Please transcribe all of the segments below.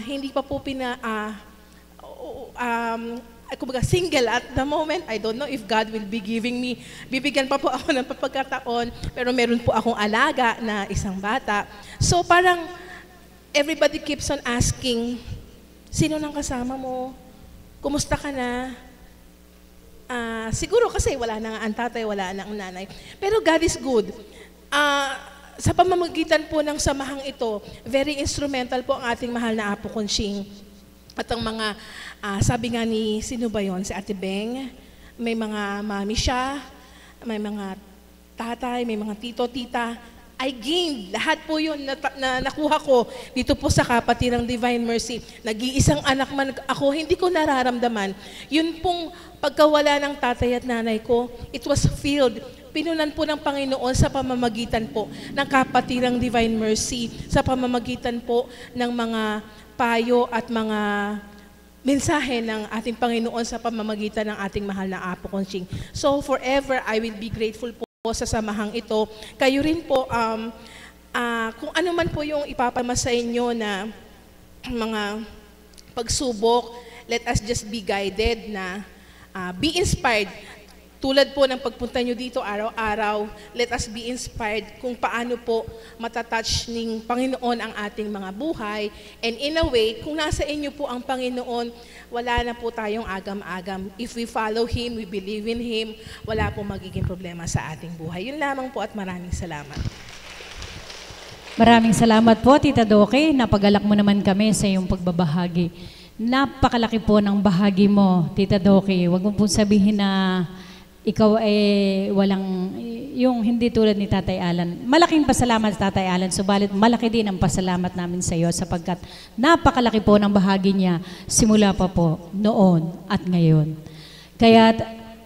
hindi pa po kumbaga single at the moment. I don't know if God will be bibigyan pa po ako ng pagkakataon, pero meron po akong alaga na isang bata. So parang everybody keeps on asking, sino nang kasama mo? Kumusta ka na? Siguro kasi wala na nga ang tatay, wala na ang nanay. Pero God is good. Sa pamamagitan po ng samahang ito, very instrumental po ang ating mahal na Apo Conching. At ang mga, sabi nga ni, sino ba yun? Si Ate Beng, may mga mami siya, may mga tatay, may mga tito, tita. I gained, lahat po yun na nakuha ko dito po sa Kapatirang Divine Mercy. Nag-iisang anak man ako, hindi ko nararamdaman. Yun pong pagkawala ng tatay at nanay ko, it was filled. Pinunan po ng Panginoon sa pamamagitan po ng Kapatirang Divine Mercy, sa pamamagitan po ng mga payo at mga mensahe ng ating Panginoon sa pamamagitan ng ating mahal na Apo Conching. So forever, I will be grateful po sa samahang ito. Kayo rin po, kung ano man po yung ipapama sa inyo na mga pagsubok, let us just be guided na be inspired. Tulad po ng pagpunta nyo dito araw-araw, let us be inspired kung paano po matatouch ng Panginoon ang ating mga buhay. And in a way, kung nasa inyo po ang Panginoon, wala na po tayong agam-agam. If we follow Him, we believe in Him, wala po magiging problema sa ating buhay. Yun lamang po at maraming salamat. Maraming salamat po, Tita Doke. Napagalak mo naman kami sa iyong pagbabahagi. Napakalaki po ng bahagi mo, Tita Doke. Huwag mo po sabihin na ikaw ay walang, yung hindi tulad ni Tatay Alan. Malaking pasalamat sa Tatay Alan, subalit malaki din ang pasalamat namin sa iyo sapagkat napakalaki po ng bahagi niya simula pa po noon at ngayon. Kaya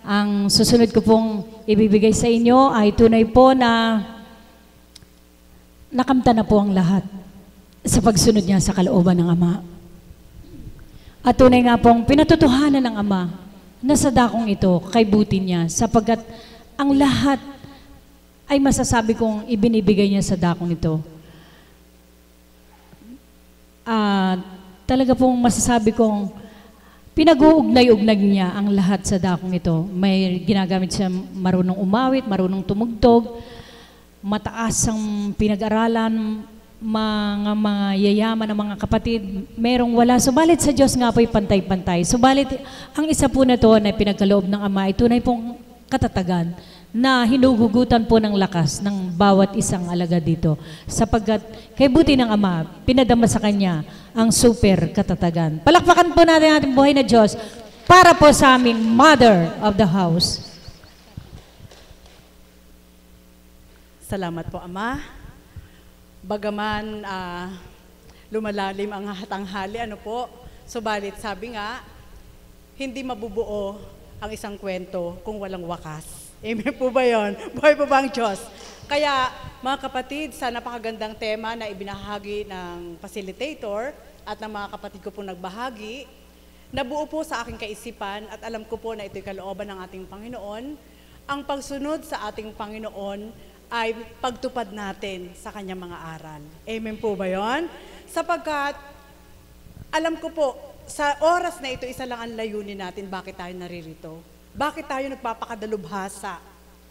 ang susunod ko pong ibibigay sa inyo ay tunay po na nakamta na po ang lahat sa pagsunod niya sa kalooban ng Ama. At tunay nga pong pinatutuhanan ng Ama nasa dakong ito, kay buti niya, sapagkat ang lahat ay masasabi kong ibinibigay niya sa dakong ito. Talaga pong masasabi kong pinag-uugnay-ugnay niya ang lahat sa dakong ito. May ginagamit siya marunong umawit, marunong tumugtog, mataas ang pinag-aralan, mga yayaman ng mga kapatid, merong wala. Subalit sa Diyos nga po'y pantay-pantay. Subalit ang isa po na ito na pinagkaloob ng Ama ay tunay pong katatagan na hinuhugutan po ng lakas ng bawat isang alagad dito. Sapagkat kay buti ng Ama, pinadama sa Kanya ang super katatagan. Palakpakan po natin ang ating buhay na Diyos para po sa aming Mother of the House. Salamat po, Ama. Bagaman lumalalim ang tanghali, subalit sabi nga, hindi mabubuo ang isang kwento kung walang wakas. Amen po ba yun? Buhay po ba ang Diyos? Kaya mga kapatid, sa napakagandang tema na ibinahagi ng facilitator at ng mga kapatid ko po nagbahagi, nabuo po sa aking kaisipan at alam ko po na ito'y kalooban ng ating Panginoon. Ang pagsunod sa ating Panginoon ay pagtupad natin sa kanyang mga aral. Amen po ba yun? Sapagkat, alam ko po, sa oras na ito, isa lang ang layunin natin bakit tayo naririto. Bakit tayo nagpapakadalubhasa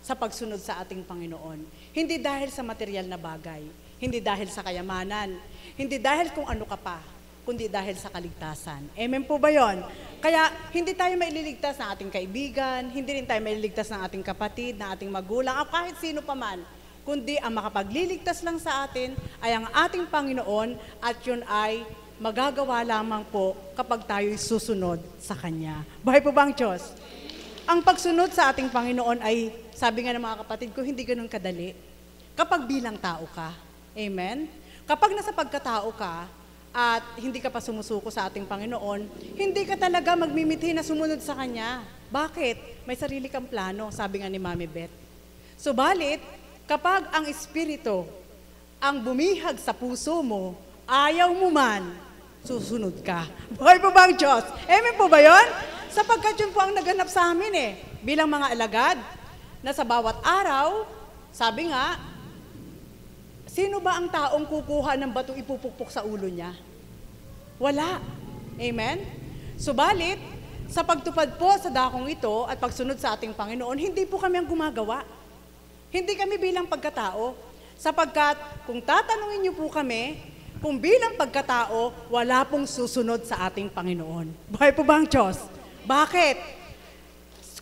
sa pagsunod sa ating Panginoon. Hindi dahil sa material na bagay, hindi dahil sa kayamanan, hindi dahil kung ano ka pa, kundi dahil sa kaligtasan. Amen po ba yun? Kaya hindi tayo maililigtas ng ating kaibigan, hindi rin tayo maililigtas ng ating kapatid, ng ating magulang, o kahit sino pa man, kundi ang makapagliligtas lang sa atin ay ang ating Panginoon at yun ay magagawa lamang po kapag tayo'y susunod sa Kanya. Buhay po ba ang Diyos? Ang pagsunod sa ating Panginoon ay, sabi nga ng mga kapatid ko, hindi ganun kadali. Kapag bilang tao ka. Amen? Kapag nasa pagkatao ka, at hindi ka pa sumusuko sa ating Panginoon, hindi ka talaga magmimithi na sumunod sa Kanya. Bakit? May sarili kang plano, sabi nga ni Mami Beth. Subalit, kapag ang Espiritu ang bumihag sa puso mo, ayaw mo man, susunod ka. Buhay po ba ang Diyos? Amen po ba yun? Sapagkat yun po ang naganap sa amin bilang mga alagad, na sa bawat araw, sabi nga, sino ba ang taong kukuha ng bato ipupukpok sa ulo niya? Wala. Amen? Subalit, sa pagtupad po sa dakong ito at pagsunod sa ating Panginoon, hindi po kami ang gumagawa. Hindi kami bilang pagkatao. Sapagkat kung tatanungin niyo po kami, kung bilang pagkatao, wala pong susunod sa ating Panginoon. Buhay po ba ang Diyos? Bakit?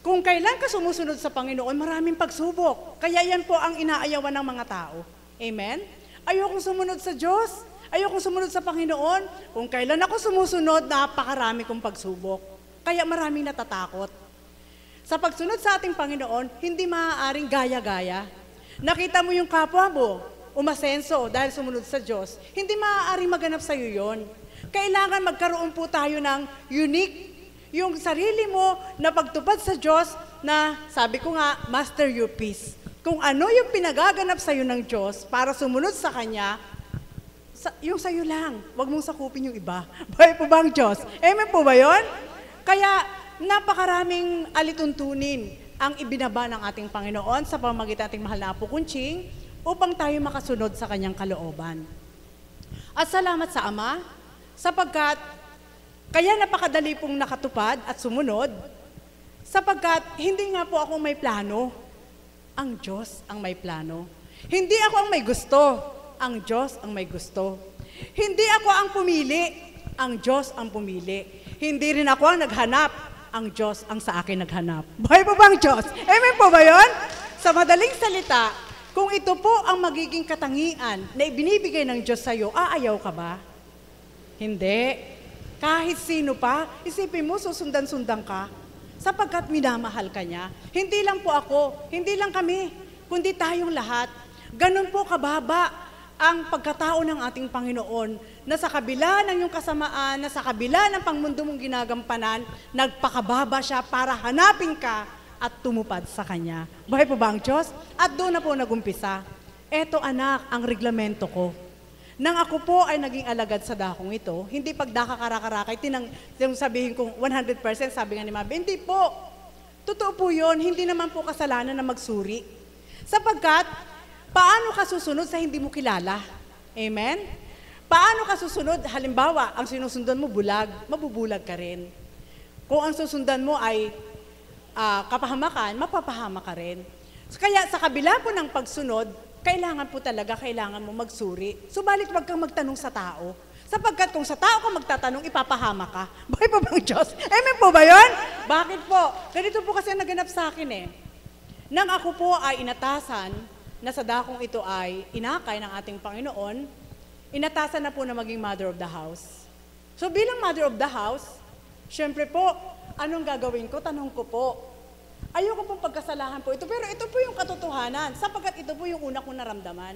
Kung kailan ka sumusunod sa Panginoon, maraming pagsubok. Kaya yan po ang inaayawan ng mga tao. Amen? Ayokong sumunod sa Diyos. Ayokong sumunod sa Panginoon. Kung kailan ako sumusunod, napakarami kong pagsubok. Kaya maraming natatakot. Sa pagsunod sa ating Panginoon, hindi maaaring gaya-gaya. Nakita mo yung kapwa mo, umasenso dahil sumunod sa Diyos, hindi maaaring maganap sa iyo yon. Kailangan magkaroon po tayo ng unique, yung sarili mo na pagtupad sa Diyos na, sabi ko nga, master your peace. Kung ano yung pinagaganap sa iyo ng Diyos para sumunod sa Kanya, yung sa iyo lang, wag mong sakupin yung iba. Buhay po ba ang Diyos? Amen po ba yon? Kaya napakaraming alituntunin ang ibinaba ng ating Panginoon sa pamamagitan ng ating mahal na Apo Kunching upang tayo makasunod sa Kanyang kalooban. At salamat sa Ama, sapagkat kaya napakadali pong nakatupad at sumunod, sapagkat hindi nga po ako may plano, ang Diyos ang may plano. Hindi ako ang may gusto, ang Diyos ang may gusto. Hindi ako ang pumili, ang Diyos ang pumili. Hindi rin ako ang naghanap, ang Diyos ang sa akin naghanap. Buhay po ba ang Diyos? Amen po ba yun? Sa madaling salita, kung ito po ang magiging katangian na ibinibigay ng Diyos sa iyo, aayaw ka ba? Hindi. Kahit sino pa, isipin mo, susundan-sundan ka, sapagkat minamahal ka niya. Hindi lang po ako, hindi lang kami, kundi tayong lahat. Ganun po kababa ang pagkatao ng ating Panginoon, na sa kabila ng iyong kasamaan, na sa kabila ng pangmundo mong ginagampanan, nagpakababa siya para hanapin ka at tumupad sa Kanya. Buhay po ba ang Diyos? At doon na po nagumpisa. Eto anak, ang reglamento ko. Nang ako po ay naging alagad sa dakong ito, hindi pagdakakarakarakai, sabihin kong 100%, sabi nga ni Mabi, hindi po. Totoo po yun, hindi naman po kasalanan na magsuri. Sapagkat, paano ka susunod sa hindi mo kilala? Amen? Paano ka susunod? Halimbawa, ang sinusundan mo bulag, mabubulag ka rin. Kung ang susundan mo ay kapahamakan, mapapahama ka rin. Kaya sa kabila po ng pagsunod, kailangan mo magsuri. Subalit wag kang magtanong sa tao. Sapagkat kung sa tao ka magtatanong, ipapahama ka. Buhay po bang Diyos? Amen po ba yun? Bakit po? Ganito po kasi naganap sa akin eh. Nang ako po ay inatasan, na sa dakong ito ay inakay ng ating Panginoon, inatasan na po na maging mother of the house. So bilang mother of the house, syempre po, anong gagawin ko? Tanong ko po. Ayoko pong pagkasalahan po ito, pero ito po yung katotohanan, sapagkat ito po yung una kong naramdaman.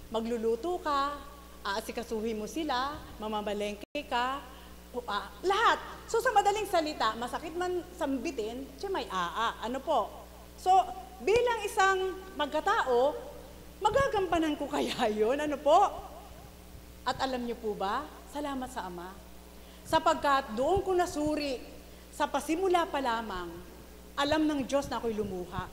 Magluluto ka, aasikasuhin mo sila, mamamalengke ka, lahat. So sa madaling salita, masakit man sambitin, may ano po. So bilang isang magkatao, magagampanan ko kaya yun, ano po? At alam niyo po ba, salamat sa Ama, sapagkat doon ko nasuri, sa pasimula pa lamang, alam ng Diyos na ako'y lumuha.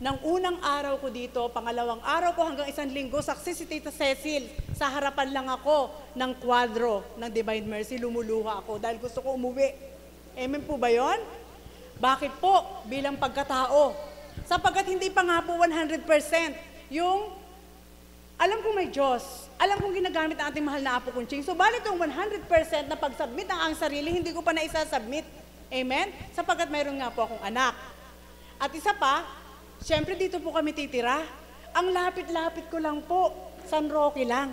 Nang unang araw ko dito, pangalawang araw ko hanggang isang linggo, saksi si Tita Cecil, sa harapan lang ako ng kwadro ng Divine Mercy, lumuluha ako dahil gusto ko umuwi. Amen po ba yun? Bakit po? Bilang pagkatao. Sapagkat hindi pa nga po 100% yung alam kong may Diyos, alam kong ginagamit ang ating mahal na Apo Kunching. So balit yung 100% na pag-submit ang sarili, hindi ko pa na isa-submit. Amen? Sapagkat mayroon nga po akong anak. At isa pa, siyempre dito po kami titira. Ang lapit-lapit ko lang po, San Roque lang.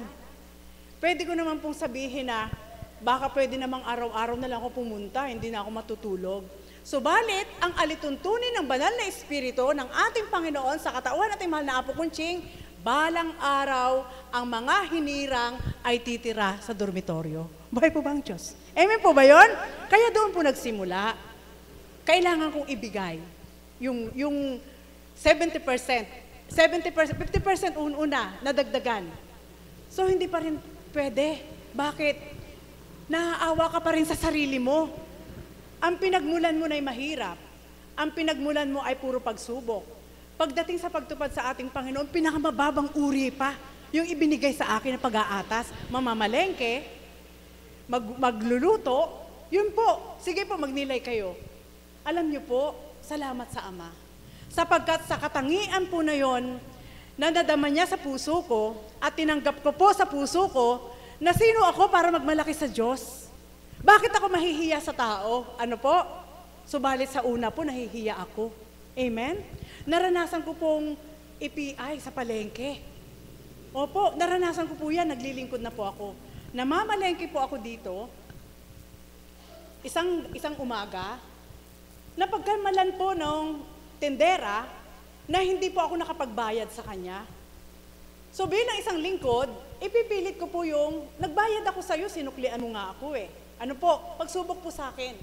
Pwede ko naman pong sabihin na baka pwede namang araw-araw na lang ako pumunta, hindi na ako matutulog. Subalit, ang alituntunin ng banal na espiritu ng ating Panginoon sa katawan nating mahal na Apo Kunching, balang araw, ang mga hinirang ay titira sa dormitoryo. Buhay po ba ang Diyos? Amen po ba yun? Kaya doon po nagsimula. Kailangan kong ibigay yung 70%, 50% una, nadagdagan. So hindi pa rin pwede. Bakit? Naaawa ka pa rin sa sarili mo. Ang pinagmulan mo na ay mahirap. Ang pinagmulan mo ay puro pagsubok. Pagdating sa pagtupad sa ating Panginoon, pinakamababang uri pa yung ibinigay sa akin na pag-aatas, mamamalengke, magluluto, yun po, sige po, magnilay kayo. Alam niyo po, salamat sa Ama. Sapagkat sa katangian po na yon, na nadama niya sa puso ko at tinanggap ko po sa puso ko na sino ako para magmalaki sa Diyos. Bakit ako mahihiya sa tao? Ano po? Subalit sa una po, nahihiya ako. Amen? Naranasan ko pong EPI sa palengke. Opo, naranasan ko po yan, naglilingkod na po ako. Namamalengke po ako dito, isang umaga, napagkamalan po ng tendera na hindi po ako nakapagbayad sa kanya. So bilang isang lingkod, ipipilit ko po yung, nagbayad ako sa'yo, sinuklian mo nga ako eh. Ano po, pagsubok po sa akin.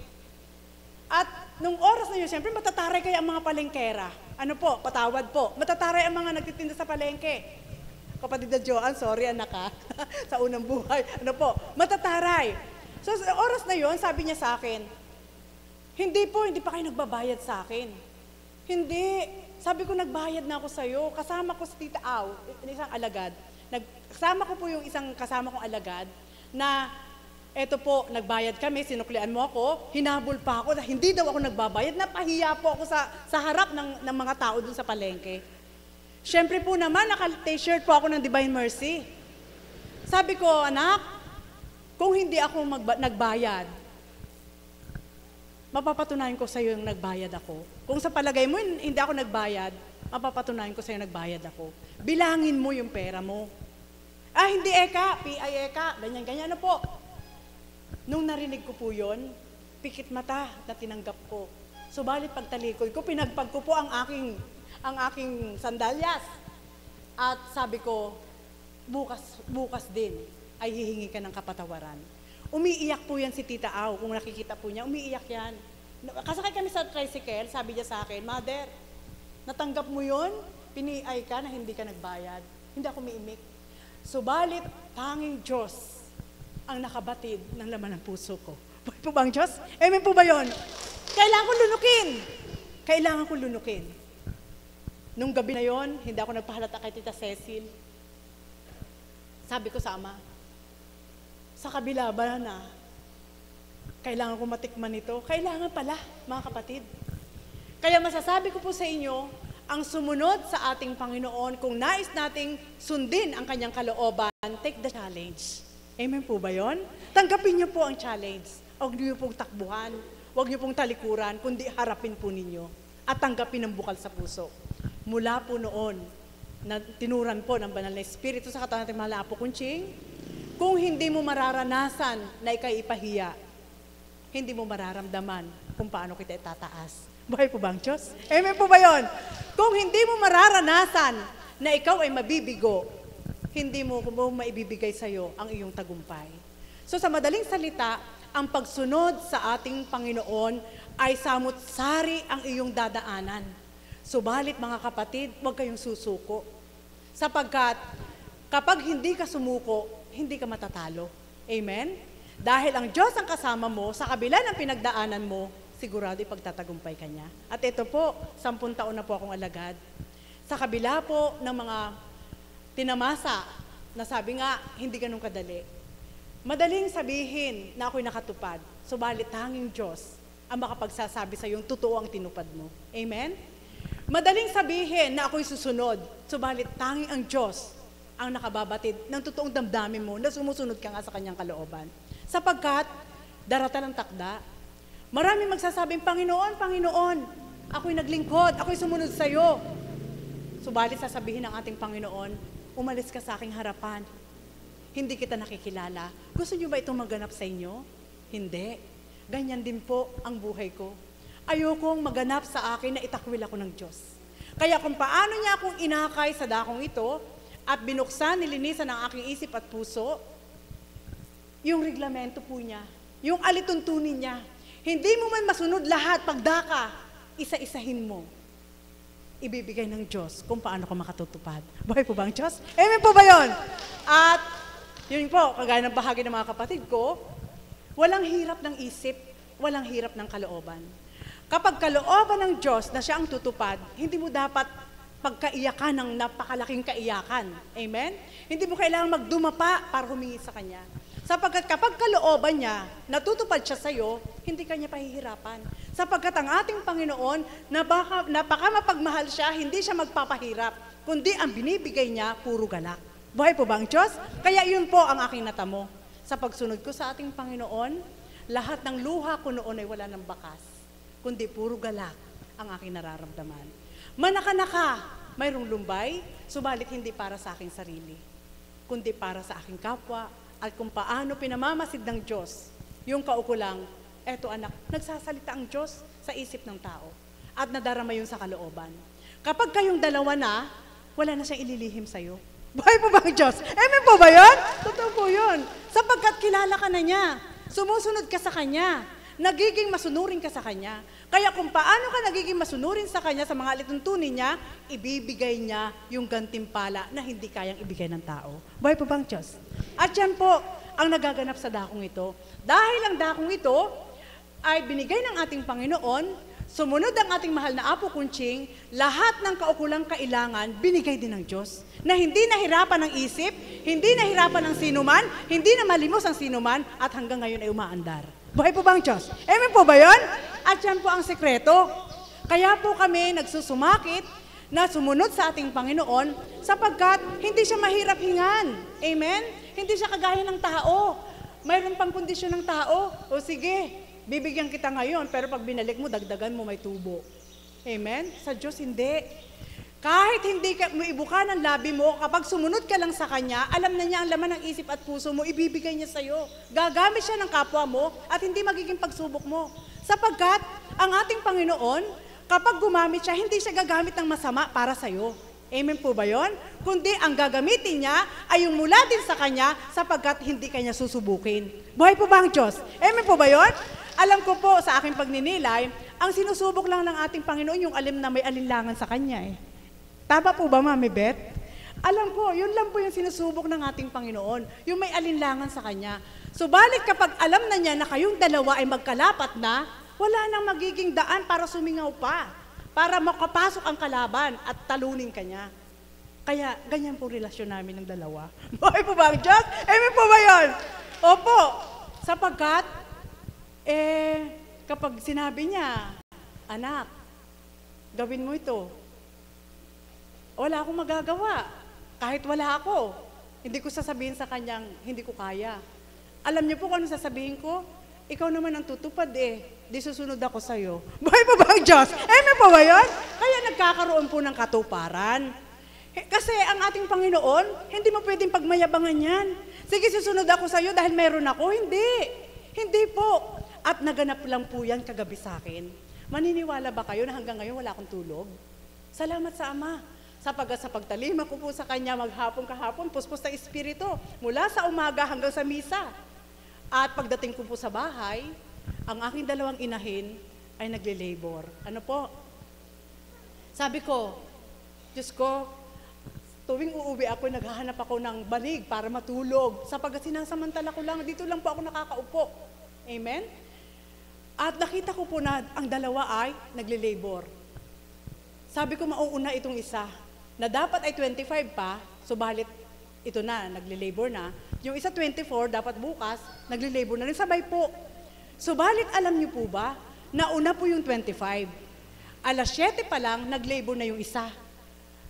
At nung oras na yun, siyempre matataray kaya ang mga palengkera. Ano po, patawad po. Matataray ang mga nagtitinda sa palengke. Kapatid na Joanne, sorry anak ha, sa unang buhay. Ano po, matataray. So sa oras na yun, sabi niya sa akin, hindi pa kayo nagbabayad sa akin. Hindi. Sabi ko, nagbayad na ako sa'yo. Kasama ko si Tita Au, isang alagad. Kasama ko po yung isang kasama kong alagad na eto po, nagbayad kami, sinuklian mo ako, hinabol pa ako na hindi daw ako nagbabayad, napahiya po ako sa harap ng mga tao dun sa palengke. Siyempre po naman, naka-t-shirt po ako ng Divine Mercy. Sabi ko, anak, kung hindi ako nagbayad, mapapatunayan ko sa iyo yung nagbayad ako. Kung sa palagay mo hindi ako nagbayad, mapapatunayan ko sa iyo nagbayad ako. Bilangin mo yung pera mo. Ah, hindi eka, PI eka, ganyan-ganyan na po. Nung narinig ko po yun, pikit mata na tinanggap ko. Subalit pagtalikod ko, pinagpag ko po ang aking sandalyas. At sabi ko, bukas din ay hihingi ka ng kapatawaran. Umiiyak po yan si Tita Au. Kung nakikita po niya, umiiyak yan. Kasakay kami sa tricycle, sabi niya sa akin, Mother, natanggap mo yun? Piniay ka na hindi ka nagbayad. Hindi ako umiimik. Subalit, tanging Diyos ang nakabatid ng laman ng puso ko. Buhay po ba ang Diyos? Amen po ba yun? Kailangan ko lunukin. Kailangan ko lunukin. Nung gabi na yon, hindi ako nagpahalata kay Tita Cecil. Sabi ko sa Ama, sa kabila ba na kailangan ko matikman ito? Kailangan pala, mga kapatid. Kaya masasabi ko po sa inyo, ang sumunod sa ating Panginoon, kung nais nating sundin ang kanyang kalooban, take the challenge. Amen po ba yon? Tanggapin niyo po ang challenge. Huwag niyo pong takbuhan, huwag niyo pong talikuran, kundi harapin po ninyo at tanggapin ang bukal sa puso. Mula po noon, na tinuran po ng banal na Espiritu sa katawan natin mahal na Apo Kunching, kung hindi mo mararanasan na ikay ipahiya, hindi mo mararamdaman kung paano kita itataas. Buhay po ba ang Diyos? Amen po ba yun? Kung hindi mo mararanasan na ikaw ay mabibigo, hindi mo maibibigay sa'yo ang iyong tagumpay. So sa madaling salita, ang pagsunod sa ating Panginoon ay samut-sari ang iyong dadaanan. Subalit mga kapatid, huwag kayong susuko. Sapagkat kapag hindi ka sumuko, hindi ka matatalo. Amen? Dahil ang Diyos ang kasama mo, sa kabila ng pinagdaanan mo, sigurado ipagtatagumpay ka niya. At ito po, 10 taon na po akong alagad. Sa kabila po ng mga tinamasa, na sabi nga, hindi ganun kadali. Madaling sabihin na ako'y nakatupad, subalit tanging Diyos ang makapagsasabi sa iyong totoo ang tinupad mo. Amen? Madaling sabihin na ako'y susunod, subalit tanging ang Diyos ang nakababatid ng totoong damdamin mo na sumusunod ka nga sa kanyang kalooban. Sapagkat, daratan ng takda, maraming magsasabing, Panginoon, Panginoon, ako'y naglingkod, ako'y sumunod sa iyo. Subalit sasabihin ng ating Panginoon, umalis ka sa aking harapan. Hindi kita nakikilala. Gusto niyo ba itong maganap sa inyo? Hindi. Ganyan din po ang buhay ko. Ayokong maganap sa akin na itakwil ako ng Diyos. Kaya kung paano niya akong inakay sa dakong ito at binuksan, nilinisan ang aking isip at puso, yung reglamento po niya, yung alituntunin niya, hindi mo man masunod lahat pagdaka, isa-isahin mo. Ibibigay ng Diyos kung paano ka makatutupad. Buhay po ba ang Diyos? Amen po ba yun? At yun po, kagaya ng bahagi ng mga kapatid ko, walang hirap ng isip, walang hirap ng kalooban. Kapag kalooban ng Diyos na siya ang tutupad, hindi mo dapat pagkaiyakan ng napakalaking kaiyakan. Amen? Hindi mo kailangan magdumapa para humingi sa Kanya. Sapagkat kapag kalooban niya, natutupad siya sa'yo, hindi kanya pahihirapan. Sapagkat ang ating Panginoon, napaka mapagmahal siya, hindi siya magpapahirap, kundi ang binibigay niya, puro galak. Buhay po ba ang Diyos? Kaya yun po ang aking natamo. Sa pagsunod ko sa ating Panginoon, lahat ng luha ko noon ay wala ng bakas, kundi puro galak ang aking nararamdaman. Manaka-naka, mayroong lumbay, subalit hindi para sa aking sarili, kundi para sa aking kapwa, at kung paano pinamamasid ng Diyos yung kaukulang, eto anak, nagsasalita ang Diyos sa isip ng tao at nadarama yun sa kalooban. Kapag kayong dalawa na, wala na siyang ililihim sa'yo. Buhay po ba ang Diyos? Amen po ba yun? Totoo po yun. Sapagkat kilala ka na niya, sumusunod ka sa Kanya, nagiging masunurin ka sa Kanya. Kaya kung paano ka nagiging masunurin sa Kanya sa mga alituntunin niya, ibibigay niya yung gantimpala na hindi kayang ibigay ng tao. Buhay po ba ang Diyos? At yan po ang nagaganap sa dakong ito. Dahil ang dakong ito ay binigay ng ating Panginoon, sumunod ang ating mahal na Apo Kunching, lahat ng kaukulang kailangan, binigay din ng Diyos. Na hindi nahirapan ng isip, hindi nahirapan ng sinuman, hindi na malimos ang sinuman, at hanggang ngayon ay umaandar. Buhay po ba ang Diyos? Amen po ba yun? At yan po ang sekreto. Kaya po kami nagsusumakit na sumunod sa ating Panginoon sapagkat hindi siya mahirap hingan. Amen? Hindi siya kagaya ng tao. Mayroon pang kondisyon ng tao. O sige, bibigyan kita ngayon, pero pag binalik mo, dagdagan mo may tubo. Amen? Sa Diyos, hindi. Kahit hindi ka maibuka ng labi mo, kapag sumunod ka lang sa Kanya, alam na niya ang laman ng isip at puso mo, ibibigay niya sa'yo. Gagamit siya ng kapwa mo at hindi magiging pagsubok mo. Sapagkat ang ating Panginoon, kapag gumamit siya, hindi siya gagamit ng masama para sa'yo. Amen po ba yun? Kundi ang gagamitin niya ay yung mula din sa Kanya sapagkat hindi Kanya susubukin. Buhay po ba ang Diyos? Amen po ba yun? Alam ko po sa aking pagninilay, ang sinusubok lang ng ating Panginoon yung alim na may alinlangan sa Kanya eh. Tama po ba, Mami Beth? Alam ko, yun lang po yung sinusubok ng ating Panginoon, yung may alinlangan sa Kanya. Subalit kapag alam na niya na kayong dalawa ay magkalapat na, wala nang magiging daan para sumingaw pa, para makapasok ang kalaban at talunin ka niya. Kaya ganyan po relasyon namin ng dalawa. Buhay po ba ang Diyos? Amen po ba yun? Opo, sapagkat, kapag sinabi niya, anak, gawin mo ito, wala akong magagawa. Kahit wala ako, hindi ko sasabihin sa kanyang, hindi ko kaya. Alam niyo po kung ano sasabihin ko? Ikaw naman ang tutupad di susunod ako sa'yo. Buhay pa ba ang Diyos? Amen po ba yun? Kaya nagkakaroon po ng katuparan. Kasi ang ating Panginoon, hindi mo pwedeng pagmayabangan yan. Sige, susunod ako sa'yo dahil meron ako. Hindi. Hindi po. At naganap lang po yan kagabi sa akin. Maniniwala ba kayo na hanggang ngayon wala akong tulog? Salamat sa Ama. Sapagkat sa pagtalima ko po sa Kanya maghapon kahapon, puspos na espiritu, mula sa umaga hanggang sa misa. At pagdating ko po sa bahay, ang aking dalawang inahin ay nagle-labor. Ano po? Sabi ko, Diyos ko, tuwing uuwi ako, naghahanap ako ng banig para matulog. Sapagkat sinasamantala ko lang, dito lang po ako nakakaupo. Amen? At nakita ko po na ang dalawa ay nagle-labor. Sabi ko, mauuna itong isa, na dapat ay 25 pa, subalit ito na, nagle-labor na. Yung isa 24, dapat bukas, nagle-labor na rin. Sabay po. Subalit alam niyo po ba, nauna po yung 25. Alas 7 pa lang, nag-labor na yung isa.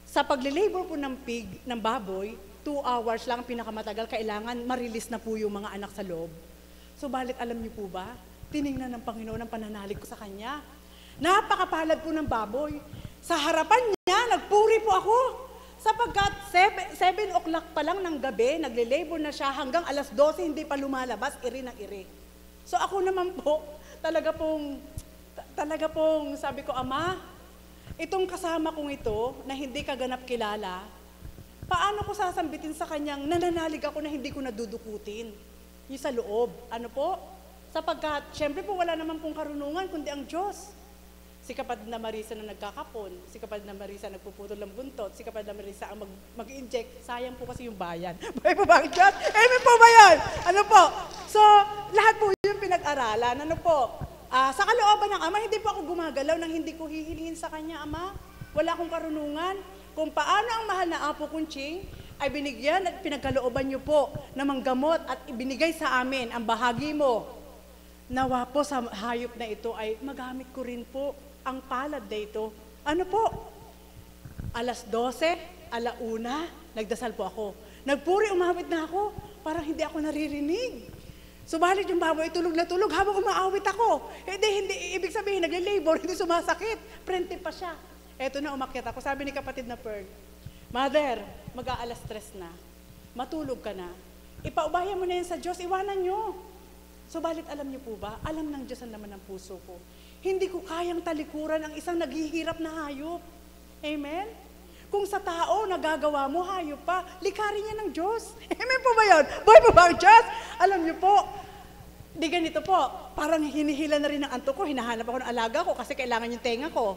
Sa pagle-labor po ng pig, ng baboy, 2 hours lang ang pinakamatagal, kailangan ma-release na po yung mga anak sa loob. Subalit alam niyo po ba, tiningnan ng Panginoon ang pananalig ko sa Kanya. Napakapalad po ng baboy. Sa harapan niya, nagpuri po ako. Sapagkat 7 o'clock pa lang ng gabi, nagle-labor na siya hanggang alas 12, hindi pa lumalabas, iri ng iri. So ako naman po, talaga pong sabi ko, Ama, itong kasama kong ito, na hindi kaganap kilala, paano ko sasambitin sa kanyang nananalig ako na hindi ko nadudukutin? Yung sa loob. Ano po? Sapagkat, syempre po wala naman pong karunungan, kundi ang Diyos. Si kapatid na Marisa na nagkakapon, si kapatid na Marisa nagpuputol ng buntot, si kapatid na Marisa ang mag-inject, sayang po kasi yung bayan. Buhay po ba ang Diyos? Amen po ba yan? Ano po? So, lahat po yung pinag-aralan. Ano po? Sa kalooban ng Ama, hindi po ako gumagalaw nang hindi ko hihilingin sa Kanya, Ama. Wala akong karunungan. Kung paano ang mahal na Apo Kunching, ay binigyan at pinagkalooban niyo po na manggamot at ibinigay sa amin ang bahagi mo. Nawa po sa hayop na ito ay magamit ko rin po ang palad na ito. Ano po? Alas 12, alauna, nagdasal po ako. Nagpuri, umawit na ako, parang hindi ako naririnig. Subalit yung baboy, tulog na tulog habang umaawit ako. Hindi, ibig sabihin, nagle-labor, hindi sumasakit. Prente pa siya. Eto na, umakyat ako. Sabi ni kapatid na Pearl, Mother, mag-aalas 3 na. Matulog ka na. Ipaubaya mo na yan sa Diyos, iwanan nyo. Subalit, alam niyo po ba, alam ng Diyos ang laman ng puso ko. Hindi ko kayang talikuran ang isang naghihirap na hayop. Amen? Kung sa tao, nagagawa mo, hayop pa, likari niya ng Diyos. Amen po ba yun? Boy po ba ang Diyos? Alam niyo po, di ganito po, parang hinihila na rin ang anto ko, hinahanap ako ng alaga ko kasi kailangan yung tenga ko.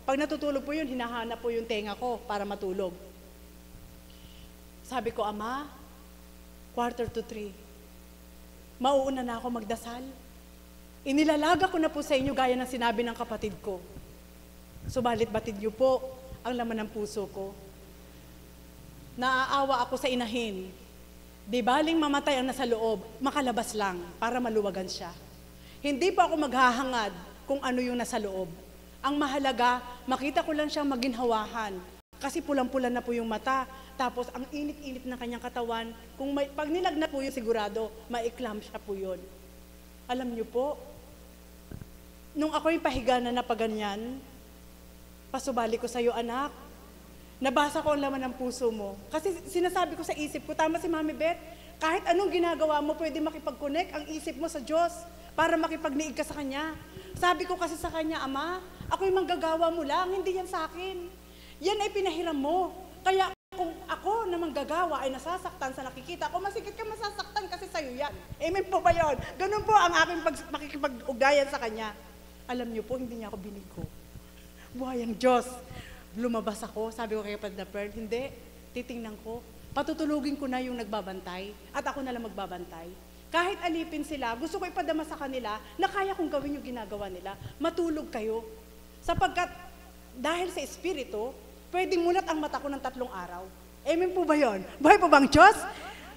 Pag natutulog po yun, hinahanap po yung tenga ko para matulog. Sabi ko, Ama, 2:45, mauuna na ako magdasal. Inilalaga ko na po sa inyo gaya ng sinabi ng kapatid ko. Subalit batid niyo po ang laman ng puso ko. Naaawa ako sa inahin. Di baling mamatay ang nasa loob, makalabas lang para maluwagan siya. Hindi pa ako maghahangad kung ano yung nasa loob. Ang mahalaga, makita ko lang siyang maginhawahan. Kasi pulang-pula na po yung mata. Tapos ang init-init ng kanyang katawan. Pag nilagnat po yun, sigurado, maiklam siya po yun. Alam niyo po, nung ako'y pahiga na napaganyan, pasubali ko sa iyo, anak. Nabasa ko ang laman ng puso mo. Kasi sinasabi ko sa isip ko, tama si Mami Beth, kahit anong ginagawa mo, pwede makipag-connect ang isip mo sa Diyos para makipagniig ka sa Kanya. Sabi ko kasi sa Kanya, Ama, ako'y manggagawa mo lang, hindi yan sa akin. Yan ay pinahiram mo. Kaya kung ako na manggagawa ay nasasaktan sa nakikita ko, masigit ka masasaktan kasi sa'yo yan. Amen po ba yun? Ganun po ang aking makikipag-ugnayan sa Kanya. Alam niyo po, hindi niya ako binigo. Buhay ang Diyos. Lumabas ako, sabi ko kay kapatid na Pearl, hindi, titingnan ko. Patutulugin ko na yung nagbabantay at ako na lang magbabantay. Kahit alipin sila, gusto ko ipadama sa kanila na kaya kong gawin yung ginagawa nila. Matulog kayo. Sapagkat dahil sa Espiritu, pwedeng mulat ang mata ko ng 3 araw. Amen po ba yun? Buhay po bang Diyos?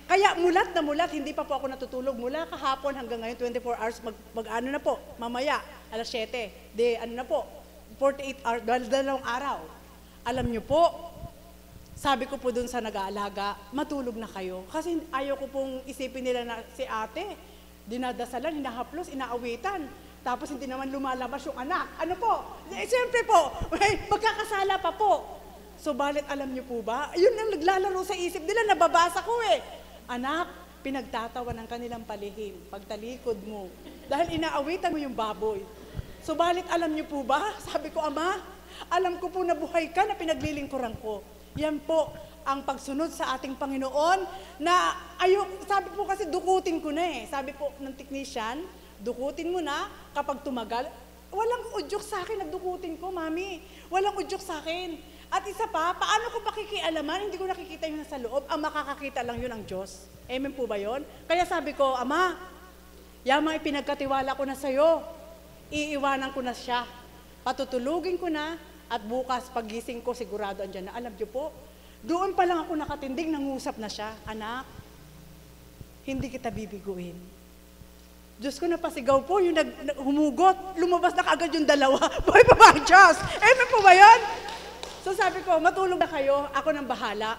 Kaya mulat na mulat, hindi pa po ako natutulog. Mula kahapon hanggang ngayon, 24 hours, mag-ano na po, mamaya, alas 7. Ano na po, 48 hours, 2 araw. Alam niyo po, sabi ko po dun sa nag-aalaga, matulog na kayo. Kasi ayaw ko pong isipin nila na si ate, dinadasalan, hinahaplos, inaawitan. Tapos hindi naman lumalabas yung anak. Ano po? Siyempre po, magkakasala pa po. So balit alam niyo po ba, yun ang naglalaro sa isip nila, nababasa ko eh. Anak, pinagtatawa ng kanilang palihim, pagtalikod mo. Dahil inaawitan mo yung baboy. Subalit alam niyo po ba, sabi ko, Ama, alam ko po na buhay ka na pinaglilingkuran ko. Yan po ang pagsunod sa ating Panginoon na sabi po kasi dukutin ko na eh. Sabi po ng technician, dukutin mo na kapag tumagal. Walang udyok sa akin, nagdukutin ko, Mami. Walang udyok sa akin. At isa pa, paano ko pakikialaman? Hindi ko nakikita yung nasa loob. Ang makakakita lang yun ang Diyos. Amen po ba yun? Kaya sabi ko, Ama, yamang ipinagkatiwala ko na sa'yo. Iiwanan ko na siya. Patutulugin ko na at bukas pagising ko sigurado andyan na. Alam niyo po, doon pa lang ako nakatindig, nangusap na siya. Anak, hindi kita bibiguin. Diyos ko, napasigaw po, yung humugot, lumabas na kaagad yung 2. Buhay pa ba ang Diyos? Amen po ba yun? So sabi ko, matulog na kayo, ako nang bahala.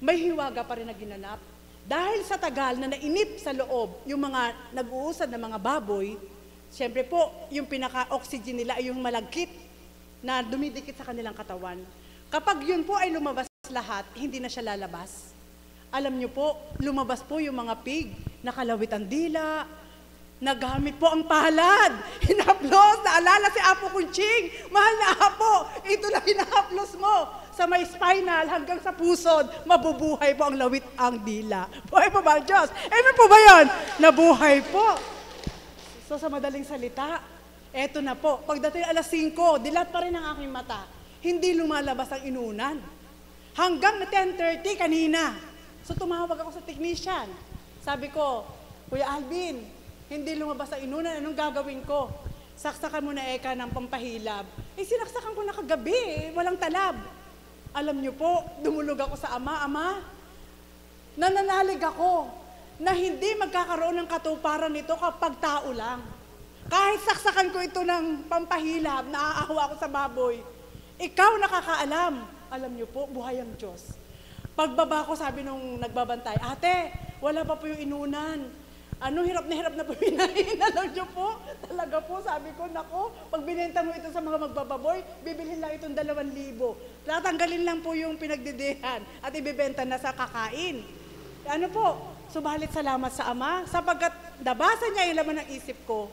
May hiwaga pa rin na ginanap. Dahil sa tagal na nainip sa loob, yung mga nag-uusad na mga baboy, siyempre po, yung pinaka-oxygen nila ay yung malagkit na dumidikit sa kanilang katawan. Kapag yun po ay lumabas lahat, hindi na siya lalabas. Alam niyo po, lumabas po yung mga pig, nakalawit ang dila, nagamit po ang palad, hinaplos, naalala si Apo Kunching, mahal na Apo, ito lang hinaplos mo, sa may spinal hanggang sa pusod, mabubuhay po ang lawit ang dila. Buhay po ba ang Diyos? Amen po ba yun? Nabuhay po. So sa madaling salita, eto na po, pagdating alas 5, dilat pa rin ang aking mata. Hindi lumalabas ang inunan. Hanggang 10:30 kanina. So tumawag ako sa technician. Sabi ko, Kuya Alvin, hindi lumabas ang inunan, anong gagawin ko? Saksakan mo na eka ng pampahilab. Sinaksakan ko na kagabi, walang talab. Alam niyo po, dumulog ako sa Ama, Nananalig ako na hindi magkakaroon ng katuparan nito kapag tao lang. Kahit saksakan ko ito ng pampahilab, naaawa ako sa baboy, ikaw nakakaalam. Alam niyo po, buhay ang Diyos. Pagbaba ko, sabi nung nagbabantay, ate, wala pa po yung inunan. Hirap na po binahin. Alam niyo po, talaga po, sabi ko, nako, pag binenta mo ito sa mga magbababoy, bibilhin lang itong 2,000. Tatanggalin lang po yung pinagdidihan at ibibenta na sa kakain. Subalit salamat sa Ama, sapagkat nabasa niya yung laman ng isip ko,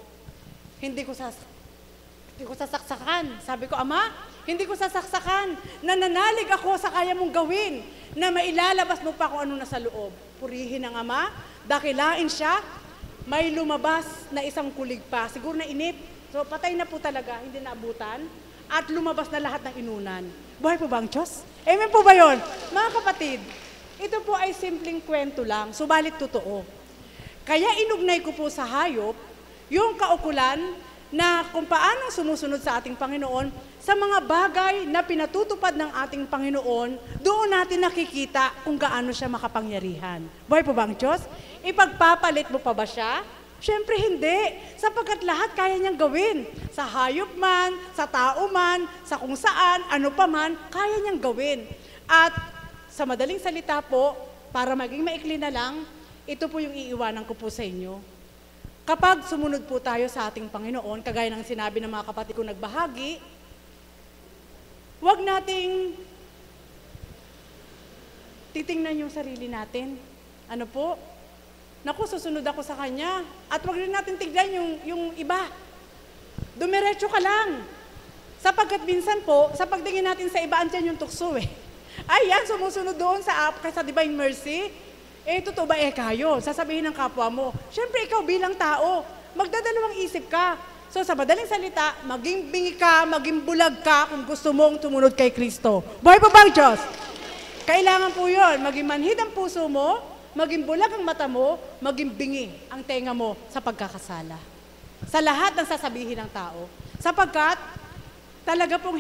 hindi ko sasaksakan. Sabi ko, Ama, hindi ko sasaksakan. Nananalig ako sa kaya mong gawin na mailalabas mo pa kung ano na sa loob. Purihin ang Ama, dakilain siya, may lumabas na isang kulig pa. Siguro na inip. So, patay na po talaga, hindi naabutan. At lumabas na lahat ng inunan. Buhay po ba ang Diyos? Amen po ba yun? Mga kapatid, ito po ay simpleng kwento lang, subalit totoo. Kaya inugnay ko po sa hayop, yung kaukulan na kung paano sumusunod sa ating Panginoon, sa mga bagay na pinatutupad ng ating Panginoon, doon natin nakikita kung gaano siya makapangyarihan. Buhay po ba ang Diyos? Ipagpapalit mo pa ba siya? Siyempre hindi, sapagkat lahat kaya niyang gawin. Sa hayop man, sa tao man, sa kung saan, ano pa man, kaya niyang gawin. At sa madaling salita po, para maging maikli na lang, ito po yung iiwanan ko po sa inyo. Kapag sumunod po tayo sa ating Panginoon, kagaya ng sinabi ng mga kapatid ko nagbahagi, huwag nating titingnan yung sarili natin. Ano po? Naku, susunod ako sa Kanya. At huwag rin natin tignan yung iba. Dumiretso ka lang. Sapagkat minsan po, sa pagtingin natin sa iba, andyan yung tukso eh. Ay, yan, sumusunod doon sa Divine Mercy. Totoo ba kayo? Sasabihin ng kapwa mo. Siyempre, ikaw bilang tao, magdadalawang isip ka. So, sa madaling salita, maging bingi ka, maging bulag ka kung gusto mong tumunod kay Kristo. Buhay pa ba ang Diyos? Kailangan po yun. Maging manhid ang puso mo, maging bulag ang mata mo, maging bingi ang tenga mo sa pagkakasala. Sa lahat ng sasabihin ng tao. Sapagkat, talaga pong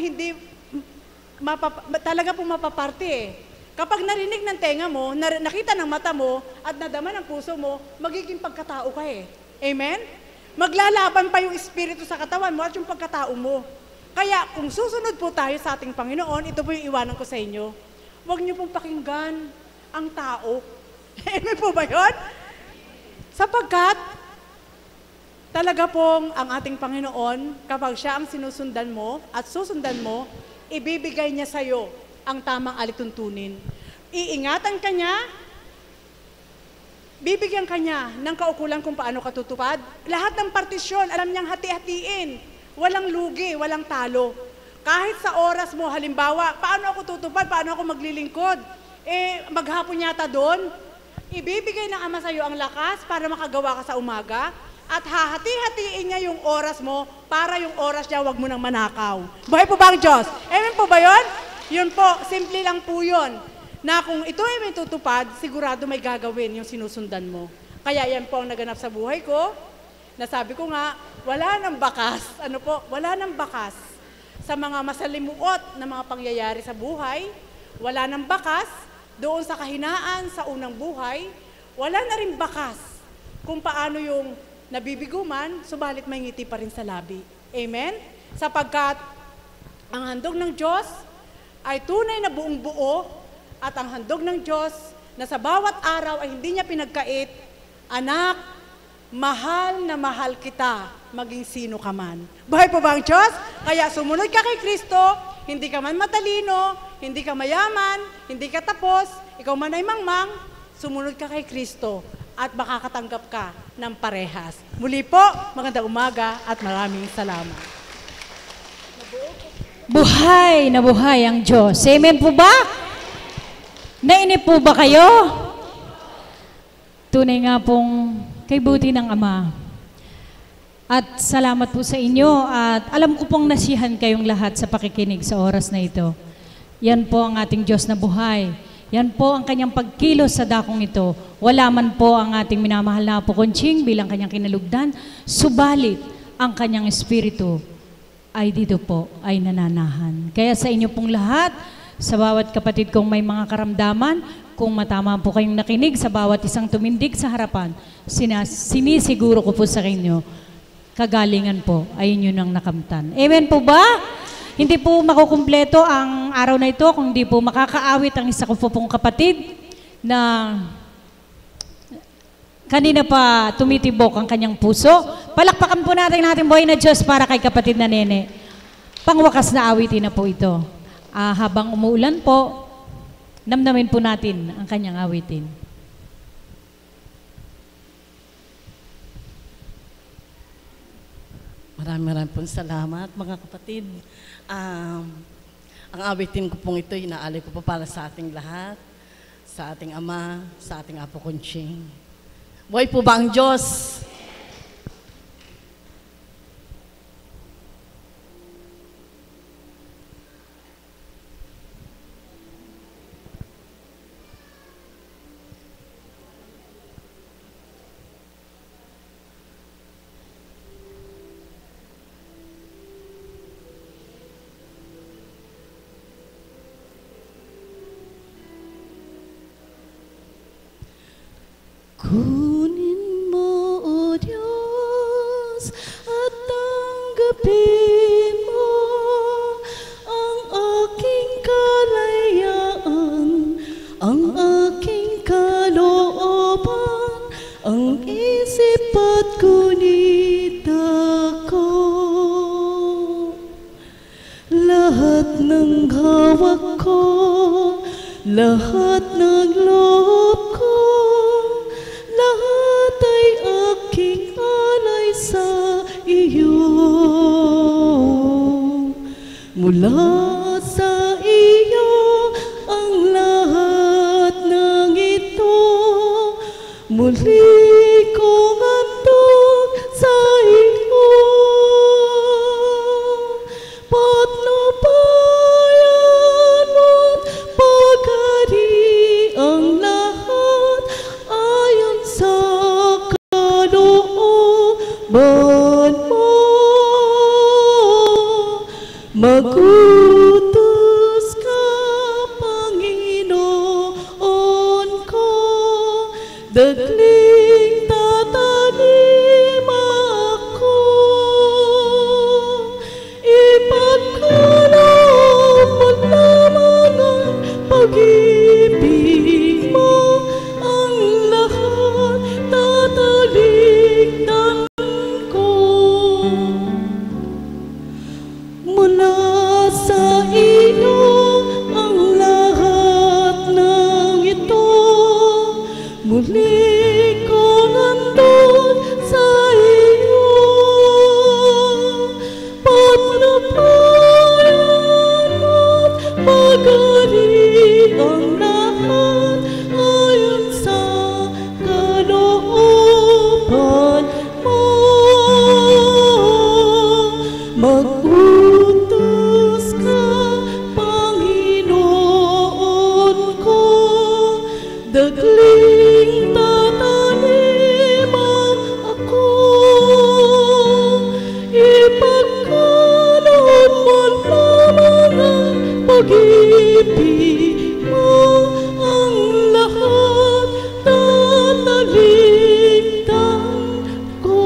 mapaparte eh. Kapag narinig ng tenga mo, nakita ng mata mo, at nadama ng puso mo, magiging pagkatao ka eh. Amen? Maglalaban pa yung espiritu sa katawan mo at yung pagkatao mo. Kaya kung susunod po tayo sa ating Panginoon, ito po yung iwanan ko sa inyo, huwag niyo pong pakinggan ang tao. Amen po ba yun? Sapagkat, talaga pong ang ating Panginoon, kapag siya ang sinusundan mo at susundan mo, ibibigay niya sa'yo ang tamang alituntunin. Iingatan ka niya, bibigyan ka niya ng kaukulan kung paano katutupad. Lahat ng partisyon, alam niyang hati-hatiin. Walang lugi, walang talo. Kahit sa oras mo, halimbawa, paano ako tutupad, paano ako maglilingkod? Maghapon yata doon, ibibigay ng Ama sa'yo ang lakas para makagawa ka sa umaga, at hahati-hatiin niya yung oras mo para yung oras niya wag mo nang manakaw. Buhay po ba ang Diyos? Amen po ba yun? Yun po, simple lang po yun. Na kung ito ay may tutupad, sigurado may gagawin yung sinusundan mo. Kaya yan po ang naganap sa buhay ko. Nasabi ko nga, wala nang bakas. Wala nang bakas sa mga masalimuot na mga pangyayari sa buhay. Wala nang bakas doon sa kahinaan sa unang buhay. Wala na rin bakas kung paano yung nabibiguman, subalit may ngiti pa rin sa labi. Amen? Sapagkat ang handog ng Diyos ay tunay na buong buo, at ang handog ng Diyos na sa bawat araw ay hindi niya pinagkait, anak, mahal na mahal kita, maging sino ka man. Buhay po ba ang Diyos? Kaya sumunod ka kay Kristo, hindi ka man matalino, hindi ka mayaman, hindi ka tapos, ikaw man ay mangmang, sumunod ka kay Kristo at makakatanggap ka ng parehas. Muli po, magandang umaga at maraming salamat. Buhay na buhay ang Diyos. Amen po ba? Nainip po ba kayo? Tunay nga pong kay buti ng Ama. At salamat po sa inyo at alam ko pong nasiyahan kayong lahat sa pakikinig sa oras na ito. Yan po ang ating Diyos na buhay. Yan po ang kanyang pagkilos sa dakong ito. Wala man po ang ating minamahal na Apo Conching bilang kanyang kinalugdan, subalit ang kanyang espiritu ay dito po ay nananahan. Kaya sa inyo pong lahat, sa bawat kapatid kong may mga karamdaman, kung matama po kayong nakinig sa bawat isang tumindig sa harapan, sinisiguro ko po sa inyo, kagalingan po ay yun ang nakamtan. Amen po ba? Hindi po makukumpleto ang araw na ito kung hindi po makakaawit ang isa ko po pong kapatid na kanina pa tumitibok ang kanyang puso. Palakpakan po natin ang ating buhay na Diyos para kay kapatid na Nene. Pangwakas na awitin na po ito. Habang umuulan po, namnamin po natin ang kanyang awitin. Maraming pong salamat mga kapatid. Ang awitin ko pong ito, inaalay ko po para sa ating lahat, sa ating Ama, sa ating Apo Conching. Buhay po ba ang Diyos? Kunin mo, O Diyos, at tanggapin mo ang aking kalayaan, ang aking kalooban, ang isip at gunit ako. Lahat ng hawak ko, lahat ng loob ko, lahat ay aking alay sa iyo. Mula sa iyo ang lahat ng ito, muli kong handog sa iyo. Patnubayan mo't pagari ang lahat ayon sa kalooban mo. Magutos ka, Panginoon ko, dagling tatanim ako. Ipagkaloob mo lamang ang pag-ibig mo, ang lahat tatalikdan ko. Mula sa iyo ang lahat ng ito, muli kong handog sa iyo. Patnubayan mo't pagari ang lahat ayon sa kalooban mo. Magutos ka, Panginoon ko, dagling tataniman ako. Ipagkaloob mo lamang ang pag-ibig mo, ang lahat tatalikdan ko.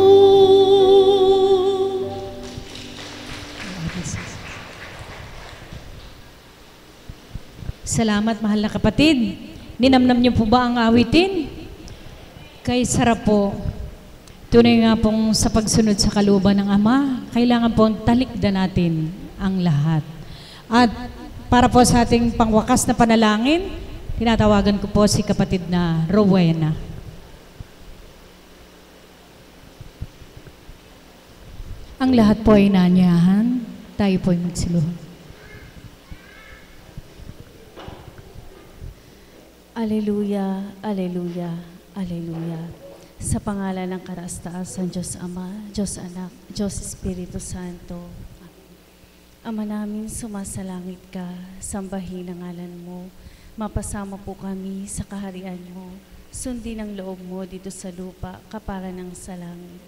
Salamat, mahal na kapatid. Ninamnam niyo po ba ang awitin? Kay sarap po. Tunay nga pong sa pagsunod sa kalooban ng Ama, kailangan pong talikdan natin ang lahat. At para po sa ating pangwakas na panalangin, tinatawagan ko po si kapatid na Rowena. Ang lahat po ay nanyahan, tayo po ay magsiluhan. Aleluya, aleluya, aleluya. Sa pangalan ng karaas-taasan, Diyos Ama, Diyos Anak, Diyos Espiritu Santo. Ama namin, sumasalangit ka, sambahin ang ngalan mo. Mapasama po kami sa kaharian mo. Sundin ang loob mo dito sa lupa, kapara ng sa langit.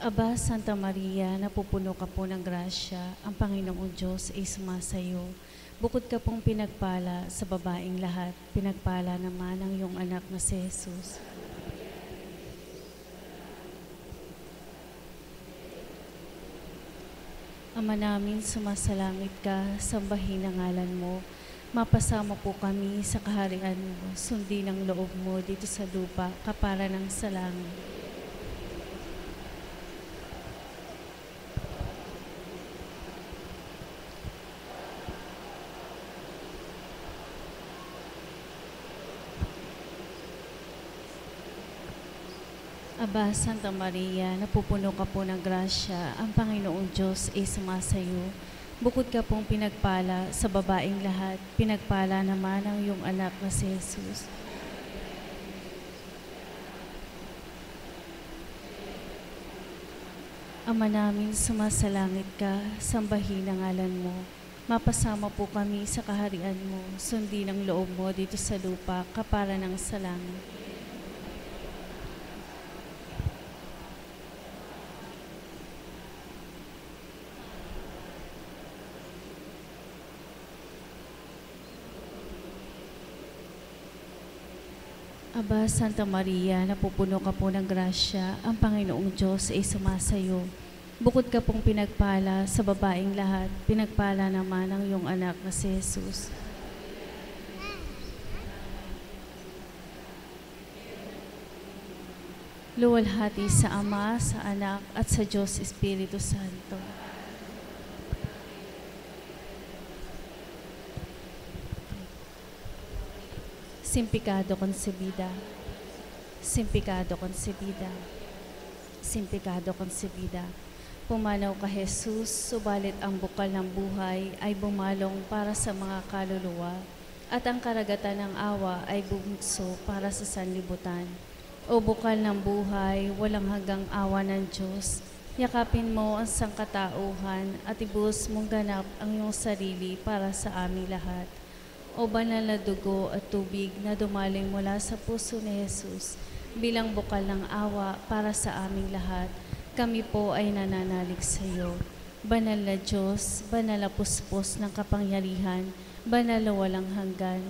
Aba, Santa Maria, napupuno ka po ng grasya, ang Panginoong Diyos ay sumasayo. Bukod ka pong pinagpala sa babaeng lahat, pinagpala naman ang iyong anak na si Jesus. Ama namin, sumasalangit ka, sambahin ang ngalan mo. Mapasama po kami sa kaharian mo, sundin ang loob mo dito sa lupa, kapara ng sa langit. Aba, Santa Maria, napupuno ka po ng grasya, ang Panginoong Diyos ay sumasayo. Bukod ka pong pinagpala sa babaeng lahat, pinagpala naman ang iyong anak na si Jesus. Ama namin, sumasalangit ka, sambahin ang ngalan mo. Mapasama po kami sa kaharian mo, sundin ang loob mo dito sa lupa, kapara ng sa langit. Aba, Santa Maria, napupuno ka po ng grasya, ang Panginoong Diyos ay sumasayo. Bukod ka pong pinagpala sa babaeng lahat, pinagpala naman ang iyong anak na si Jesus. Luwalhati sa Ama, sa Anak, at sa Diyos Espiritu Santo. Simpikado concebida, simpikado concebida, simpikado concebida. Pumanaw ka Jesus, subalit ang bukal ng buhay ay bumalong para sa mga kaluluwa, at ang karagatan ng awa ay bumugso para sa sanlibutan. O bukal ng buhay, walang hanggang awa ng Diyos, yakapin mo ang sangkatauhan at ibuhos mong ganap ang iyong sarili para sa aming lahat. O banal na dugo at tubig na dumaling mula sa puso ni Jesus, bilang bukal ng awa para sa aming lahat, kami po ay nananalig sa iyo. Banal na Diyos, banal na puspos ng kapangyarihan, banal na walang hanggan.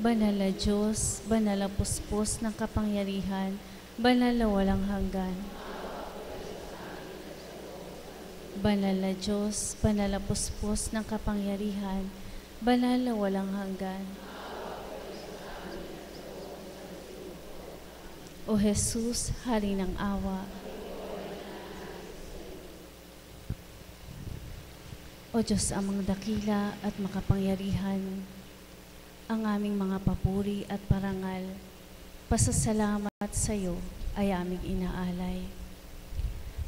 Banal na Diyos, banal na puspos ng kapangyarihan, banal na walang hanggan. Banal na Diyos, banal na puspos ng kapangyarihan, banal na walang hanggan. O Jesus, Hari ng awa. O Diyos amang dakila at makapangyarihan, ang aming mga papuri at parangal, pasasalamat sa iyo ay aming inaalay.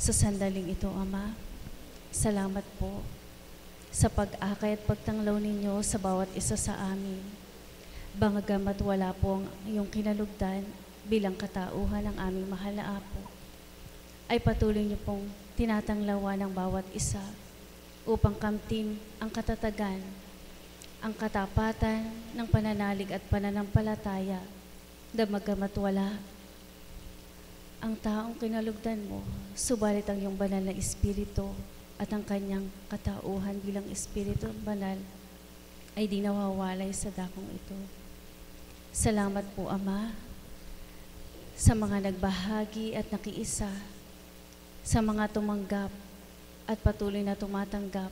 Sa sandaling ito, Ama, salamat po sa pag-akay at pagtanglaw ninyo sa bawat isa sa amin. Bagamat wala po ang iyong kinalugdan bilang katauhan ng aming mahal na Apo, ay patuloy niyo pong tinatanglawan ng bawat isa upang kamtin ang katatagan, ang katapatan ng pananalig at pananampalataya, bagamat wala ang taong kinalugdan mo, subalit ang iyong banal na Espiritu at ang kanyang katauhan bilang Espiritu Banal ay di nawawalay sa dakong ito. Salamat po, Ama, sa mga nagbahagi at nakiisa, sa mga tumanggap at patuloy na tumatanggap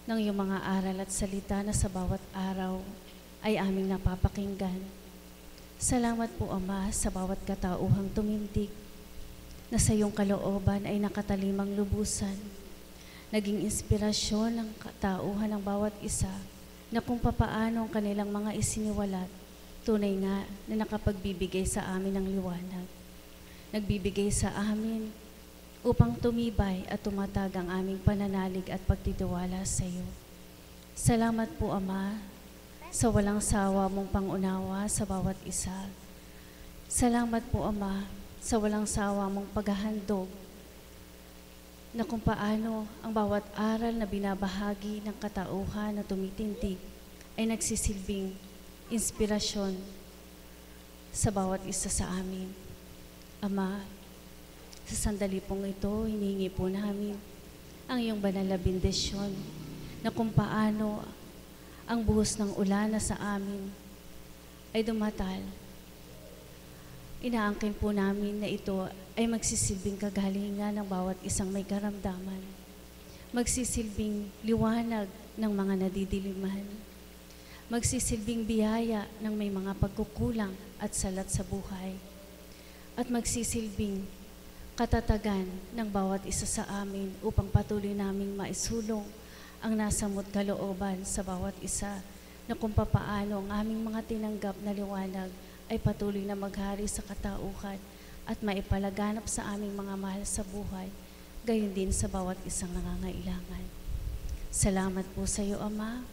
ng iyong mga aral at salita na sa bawat araw ay aming napapakinggan. Salamat po, Ama, sa bawat katauhang tumindig na sa iyong kalooban ay nakatalimang lubusan. Naging inspirasyon ng katauhan ng bawat isa na kung papaano ang kanilang mga isiniwalat, tunay nga na nakapagbibigay sa amin ng liwanag. Nagbibigay sa amin upang tumibay at tumatag ang aming pananalig at pagtitiwala sa iyo. Salamat po, Ama, sa walang sawa mong pangunawa sa bawat isa. Salamat po, Ama, sa walang sawa mong paghahandog na kung paano ang bawat aral na binabahagi ng katauhan na tumitindig ay nagsisilbing inspirasyon sa bawat isa sa amin. Ama, sa sandali pong ito, hinihingi po namin ang iyong banal na bendisyon na kung paano ang buhos ng ulan na sa amin ay dumatal. Inaangkin po namin na ito ay magsisilbing kagalingan ng bawat isang may karamdaman. Magsisilbing liwanag ng mga nadidiliman. Magsisilbing biyaya ng may mga pagkukulang at salat sa buhay. At magsisilbing katatagan ng bawat isa sa amin upang patuloy naming maisulong ang nasamot kalooban sa bawat isa na kung papaano ang aming mga tinanggap na liwanag ay patuloy na maghari sa katauhan at maipalaganap sa aming mga mahal sa buhay, gayon din sa bawat isang nangangailangan. Salamat po sa iyo, Ama.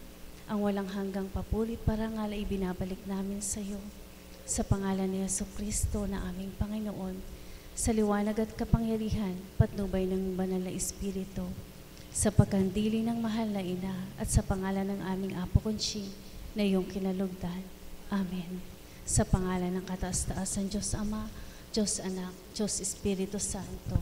Ang walang hanggang papuri parangal ay binabalik namin sa iyo. Sa pangalan ni Jesucristo na aming Panginoon, sa liwanag at kapangyarihan, patnubay ng banal na Espiritu, sa pagkandili ng mahal na Ina, at sa pangalan ng aming Apo Conching na iyong kinalugdan. Amen. Sa pangalan ng kataas-taasan Diyos Ama, Diyos Anak, Diyos Espiritu Santo.